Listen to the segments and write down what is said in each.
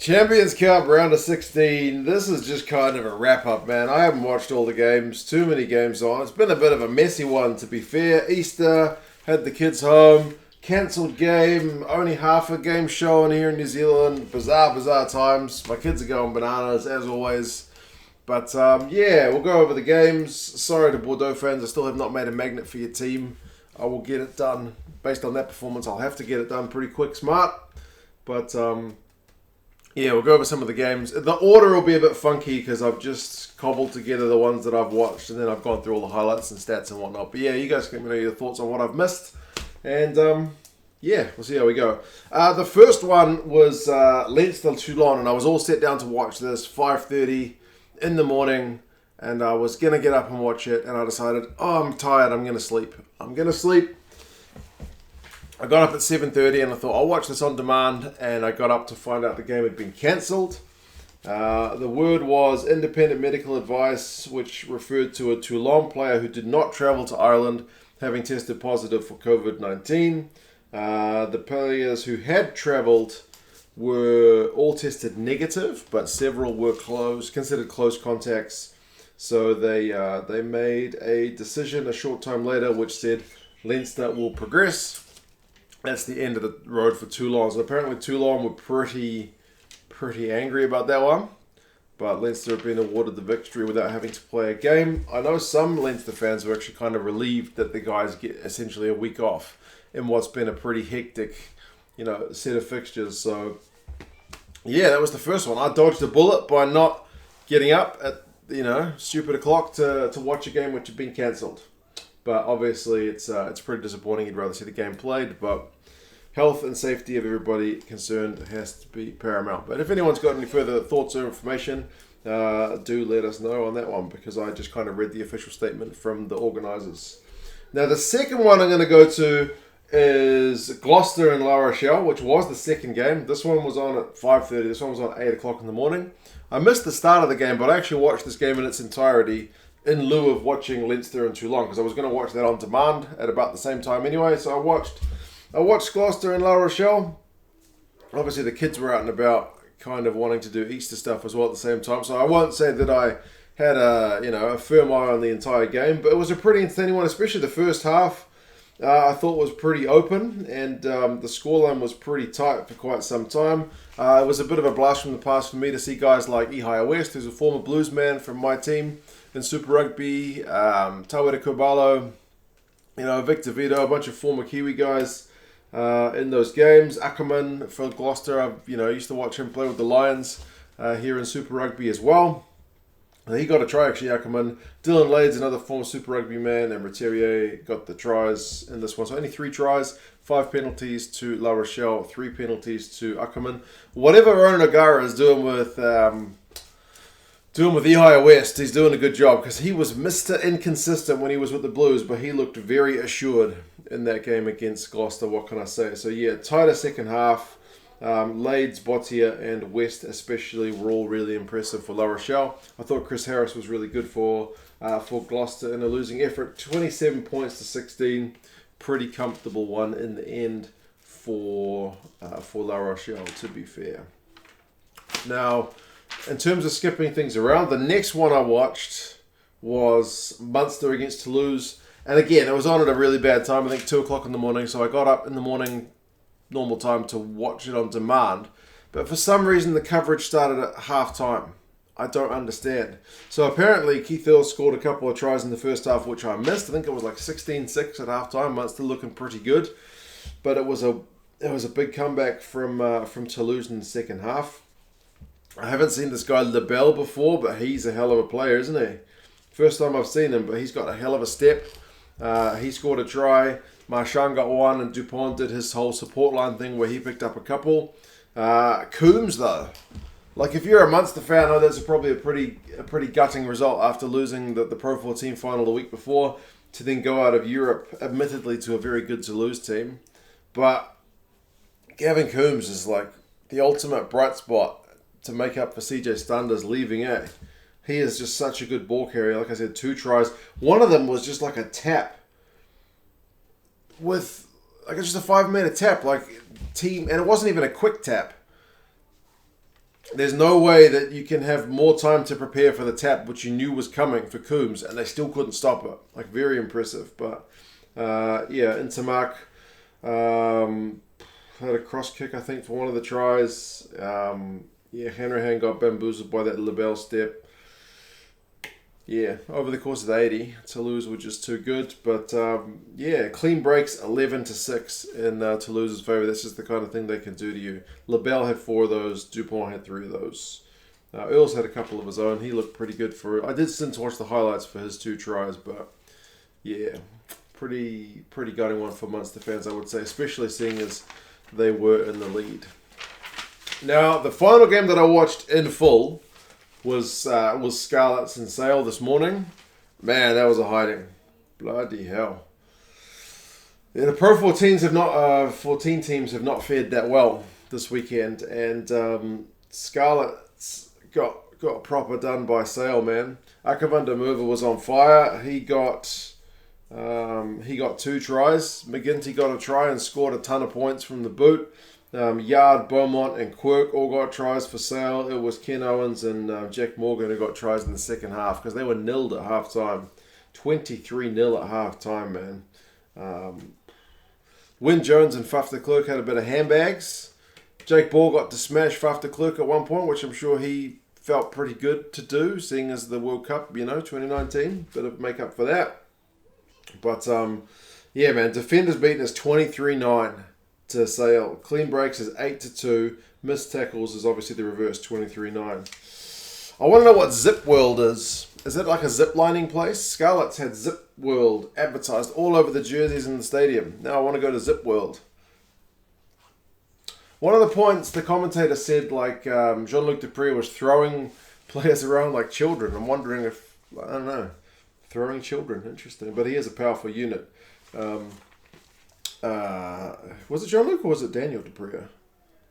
Champions Cup round of 16. This is just kind of a wrap up, man. I haven't watched all the games, too many games on. It's been a bit of a messy one, to be fair. Easter, had the kids home, cancelled game, only half a game showing here in New Zealand. Bizarre times. My kids are going bananas, as always. But yeah, we'll go over the games. Sorry to Bordeaux fans, I still have not made a magnet for your team. I will get it done. Based on that performance, I'll have to get it done pretty quick, smart. But yeah, we'll go over some of the games. The order will be a bit funky because I've just cobbled together the ones that I've watched and then I've gone through all the highlights and stats and whatnot. But yeah, you guys can let me know your thoughts on what I've missed. And yeah, we'll see how we go. The first one was Leinster Toulon, and I was all set down to watch this, 5:30 in the morning, and I was going to get up and watch it, and I decided, oh, I'm tired, I'm going to sleep. I got up at 7:30 and I thought I'll watch this on demand, and I got up to find out the game had been cancelled. The word was independent medical advice, which referred to a Toulon player who did not travel to Ireland, having tested positive for COVID-19. The players who had travelled were all tested negative, but several were considered close contacts. So they made a decision a short time later which said Leinster will progress. That's the end of the road for Toulon. So apparently Toulon were pretty angry about that one. But Leinster have been awarded the victory without having to play a game. I know some Leinster fans were actually kind of relieved that the guys get essentially a week off in what's been a pretty hectic, set of fixtures. So yeah, that was the first one. I dodged a bullet by not getting up at, stupid o'clock to watch a game which had been cancelled. But obviously, it's pretty disappointing. You'd rather see the game played, but health and safety of everybody concerned has to be paramount. But if anyone's got any further thoughts or information, do let us know on that one, because I just kind of read the official statement from the organisers. Now, the second one I'm going to go to is Gloucester and La Rochelle, which was the second game. This one was on at 5:30. This one was on 8 o'clock in the morning. I missed the start of the game, but I actually watched this game in its entirety in lieu of watching Leinster and Toulon, because I was going to watch that on demand at about the same time anyway. So I watched Gloucester and La Rochelle. Obviously the kids were out and about kind of wanting to do Easter stuff as well at the same time. So I won't say that I had a firm eye on the entire game, but it was a pretty entertaining one, especially the first half. I thought was pretty open, and the scoreline was pretty tight for quite some time. It was a bit of a blast from the past for me to see guys like EXeVLYO West, who's a former Blues man from my team in Super Rugby, Tawera Kubalo, Victor Vito, a bunch of former Kiwi guys in those games. Ackerman for Gloucester, I used to watch him play with the Lions here in Super Rugby as well. And he got a try, actually, Ackerman. Dylan Lade's another former Super Rugby man, and Retierier got the tries in this one. So only 3 tries, 5 penalties to La Rochelle, 3 penalties to Ackerman. Whatever Ronan O'Gara is doing with EXeVLYO West, he's doing a good job, because he was Mr. Inconsistent when he was with the Blues, but he looked very assured in that game against Gloucester. What can I say? So yeah, tighter second half. Lades, Bottia and West especially were all really impressive for La Rochelle. I thought Chris Harris was really good for Gloucester in a losing effort. 27 points to 16. Pretty comfortable one in the end for La Rochelle, to be fair. Now, in terms of skipping things around, the next one I watched was Munster against Toulouse. And again, it was on at a really bad time, I think 2 o'clock in the morning. So I got up in the morning, normal time, to watch it on demand. But for some reason, the coverage started at half time. I don't understand. So apparently, Keith Earl scored a couple of tries in the first half, which I missed. I think it was like 16-6 at half time. Munster looking pretty good. But it was a big comeback from Toulouse in the second half. I haven't seen this guy LeBel before, but he's a hell of a player, isn't he? First time I've seen him, but he's got a hell of a step. He scored a try. Marchand got one, and Dupont did his whole support line thing where he picked up a couple. Coombs, though. Like, if you're a Munster fan, I know that's probably a pretty gutting result after losing the Pro 14 final the week before, to then go out of Europe, admittedly to a very good Toulouse team. But Gavin Coombs is like the ultimate bright spot to make up for CJ Stunders leaving it. He is just such a good ball carrier. Like I said, 2 tries. One of them was just like a tap with, like, it's just a 5-meter tap, like team, and it wasn't even a quick tap. There's no way that you can have more time to prepare for the tap, which you knew was coming for Coombs, and they still couldn't stop it. Like, very impressive. But, yeah, Intermark had a cross kick, I think, for one of the tries. Yeah, Hanrahan got bamboozled by that Lebel step. Yeah, over the course of the 80, Toulouse were just too good. But, yeah, clean breaks 11-6 in Toulouse's favour. That's just the kind of thing they can do to you. Lebel had 4 of those. Dupont had 3 of those. Earls had a couple of his own. He looked pretty good for it. I did since watch the highlights for his 2 tries, but, yeah, pretty gutting one for Munster fans, I would say, especially seeing as they were in the lead. Now, the final game that I watched in full was Scarlets and SCAvSAL this morning. Man, that was a hiding. Bloody hell. Yeah, the Pro 14s have not 14 teams have not fared that well this weekend, and Scarlets got proper done by SCAvSAL, man. Akavanda Murva was on fire. He got 2 tries. McGinty got a try and scored a ton of points from the boot. Yard, Beaumont, and Quirk all got tries for SCAvSAL. It was Ken Owens and Jack Morgan who got tries in the second half because they were nilled at half time. 23-0 at half time, man. Wyn Jones and Faf de Klerk had a bit of handbags. Jake Ball got to smash Faf de Klerk at one point, which I'm sure he felt pretty good to do, seeing as the World Cup, 2019. Bit of make up for that. But, yeah, man, defenders beaten is 23-9 to SCAvSAL. Clean breaks is 8-2. Missed tackles is obviously the reverse, 23-9. I want to know what Zip World is. Is it like a zip lining place? Scarlets had Zip World advertised all over the jerseys in the stadium. Now I want to go to Zip World. One of the points the commentator said, like, Jean-Luc Dupree was throwing players around like children. I'm wondering if, I don't know, throwing children. Interesting. But he is a powerful unit. Was it Jean-Luc or was it Daniel Dupree?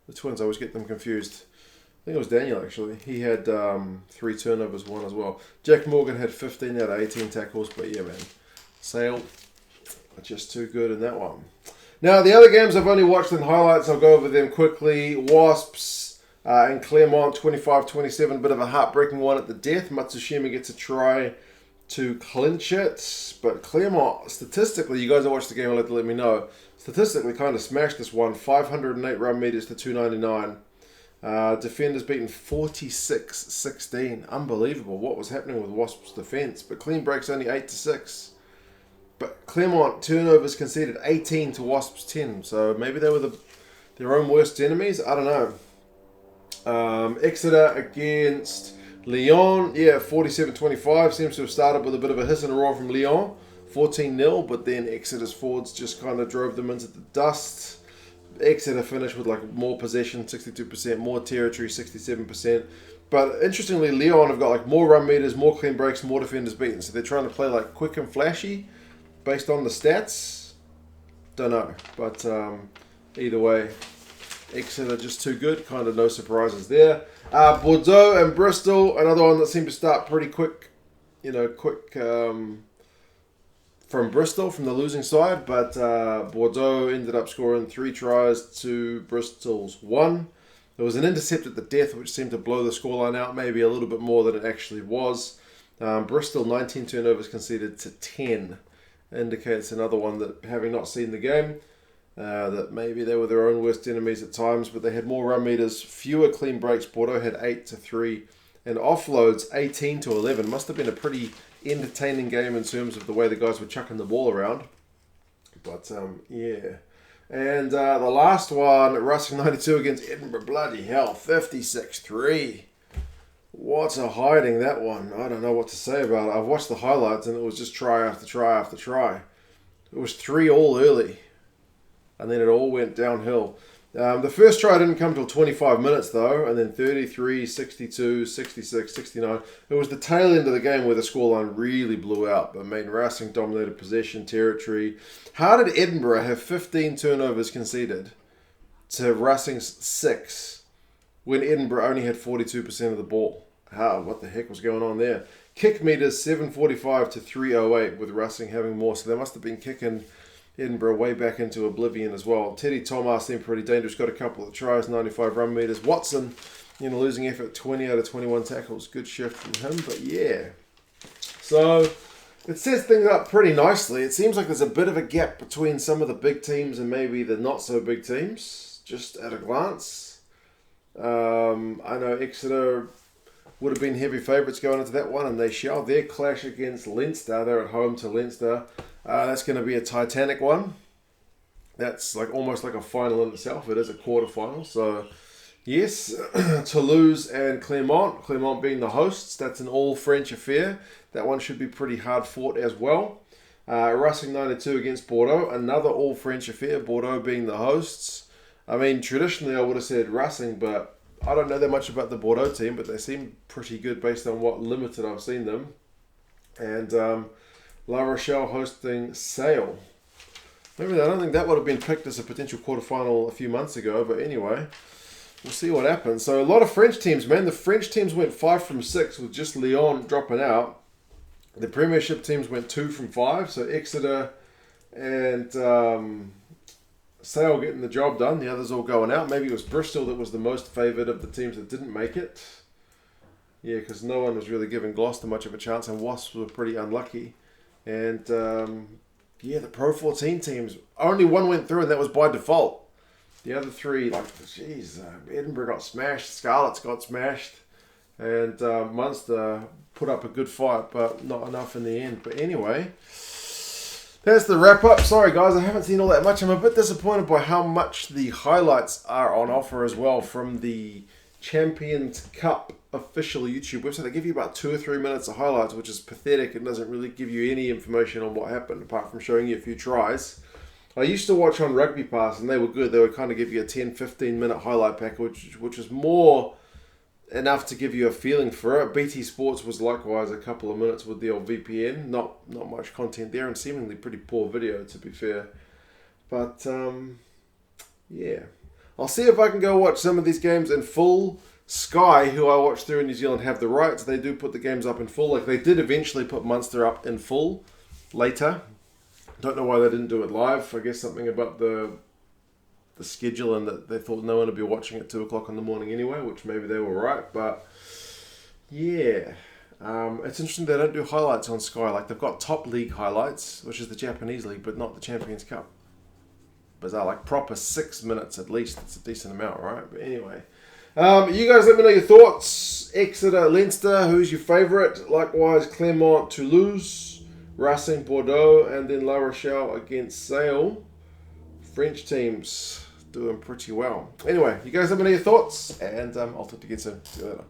The twins, I always get them confused. I think it was Daniel, actually. He had 3 turnovers, 1 as well. Jack Morgan had 15 out of 18 tackles, but yeah, man. SCAvSAL are just too good in that one. Now, the other games I've only watched in highlights. I'll go over them quickly. Wasps and Clermont, 25-27. Bit of a heartbreaking one at the death. Matsushima gets a try to clinch it. But Clermont, statistically, you guys that watched the game will have to let me know. Statistically, kind of smashed this one. 508 run meters to 299. Defenders beaten 46-16. Unbelievable what was happening with Wasps' defense. But clean breaks only 8-6. But Clermont turnovers conceded 18 to Wasps 10. So maybe they were their own worst enemies. I don't know. Exeter against Lyon. Yeah, 47-25. Seems to have started with a bit of a hiss and a roar from Lyon. 14-0. But then Exeter's forwards just kind of drove them into the dust. Exeter finished with like more possession, 62%, more territory, 67%. But interestingly, Lyon have got like more run meters, more clean breaks, more defenders beaten. So they're trying to play like quick and flashy based on the stats. Don't know. But either way, Exeter just too good. Kind of no surprises there. Bordeaux and Bristol, another one that seemed to start pretty quick. From Bristol, from the losing side, but Bordeaux ended up scoring 3 tries to Bristol's 1. There was an intercept at the death, which seemed to blow the scoreline out, maybe a little bit more than it actually was. Bristol, 19 turnovers conceded to 10. Indicates another one that, having not seen the game, that maybe they were their own worst enemies at times, but they had more run meters, fewer clean breaks. Bordeaux had 8-3, and offloads 18-11. Must have been a pretty entertaining game in terms of the way the guys were chucking the ball around. But, yeah. And the last one, Racing 92 against Edinburgh. Bloody hell, 56-3. What a hiding, that one. I don't know what to say about it. I've watched the highlights and it was just try after try after try. It was 3 all early. And then it all went downhill. The first try didn't come till 25 minutes though, and then 33, 62, 66, 69. It was the tail end of the game where the scoreline really blew out. But Racing dominated possession, territory. How did Edinburgh have 15 turnovers conceded to Racing's 6 when Edinburgh only had 42% of the ball? What the heck was going on there? Kick meters 745 to 308 with Racing having more, so they must have been kicking Edinburgh way back into oblivion as well. Teddy Thomas seemed pretty dangerous, got a couple of tries, 95 run meters. Watson in a losing effort, 20 out of 21 tackles. Good shift from him, but yeah. So it sets things up pretty nicely. It seems like there's a bit of a gap between some of the big teams and maybe the not so big teams, just at a glance. I know Exeter would have been heavy favourites going into that one, and they shall. Their clash against Leinster, they're at home to Leinster. That's going to be a titanic one. That's like almost like a final in itself. It is a quarter-final, so yes. Toulouse and Clermont. Clermont being the hosts. That's an all-French affair. That one should be pretty hard fought as well. Racing 92 against Bordeaux. Another all-French affair. Bordeaux being the hosts. I mean, traditionally I would have said Racing, but I don't know that much about the Bordeaux team, but they seem pretty good based on what limited I've seen them. And La Rochelle hosting SCAvSAL. Maybe I don't think that would have been picked as a potential quarterfinal a few months ago, but anyway, we'll see what happens. So a lot of French teams, man. The French teams went 5 from 6 with just Lyon dropping out. The Premiership teams went 2 from 5, so Exeter and SCAvSAL getting the job done. The others all going out. Maybe it was Bristol that was the most favoured of the teams that didn't make it. Yeah, because no one was really giving Gloucester much of a chance, and Wasps were pretty unlucky. And yeah, the Pro 14 teams, only one went through, and that was by default. The other three, like, jeez, Edinburgh got smashed, Scarlets got smashed, and Munster put up a good fight, but not enough in the end. But anyway, that's the wrap-up. Sorry, guys, I haven't seen all that much. I'm a bit disappointed by how much the highlights are on offer as well from the Champions Cup official YouTube website. They give you about 2 or 3 minutes of highlights, which is pathetic. It doesn't really give you any information on what happened, apart from showing you a few tries. I used to watch on Rugby Pass, and they were good. They would kind of give you a 10-15 minute highlight package, which was more enough to give you a feeling for it. BT Sports was likewise a couple of minutes with the old VPN. Not much content there, and seemingly pretty poor video, to be fair. But yeah, I'll see if I can go watch some of these games in full. Sky, who I watch through in New Zealand, have the rights. They do put the games up in full. Like, they did eventually put Munster up in full later. Don't know why they didn't do it live. I guess something about the schedule, and that they thought no one would be watching at 2 o'clock in the morning anyway, which maybe they were right. But yeah, it's interesting they don't do highlights on Sky. Like, they've got top league highlights, which is the Japanese league, but not the Champions Cup. Bizarre, like proper 6 minutes at least. It's a decent amount, right? But anyway, you guys let me know your thoughts. Exeter, Leinster, who's your favourite? Likewise, Clermont, Toulouse, Racing, Bordeaux, and then La Rochelle against SCAvSAL. French teams doing pretty well. Anyway, you guys let me know your thoughts, and I'll talk to you again soon. See you later.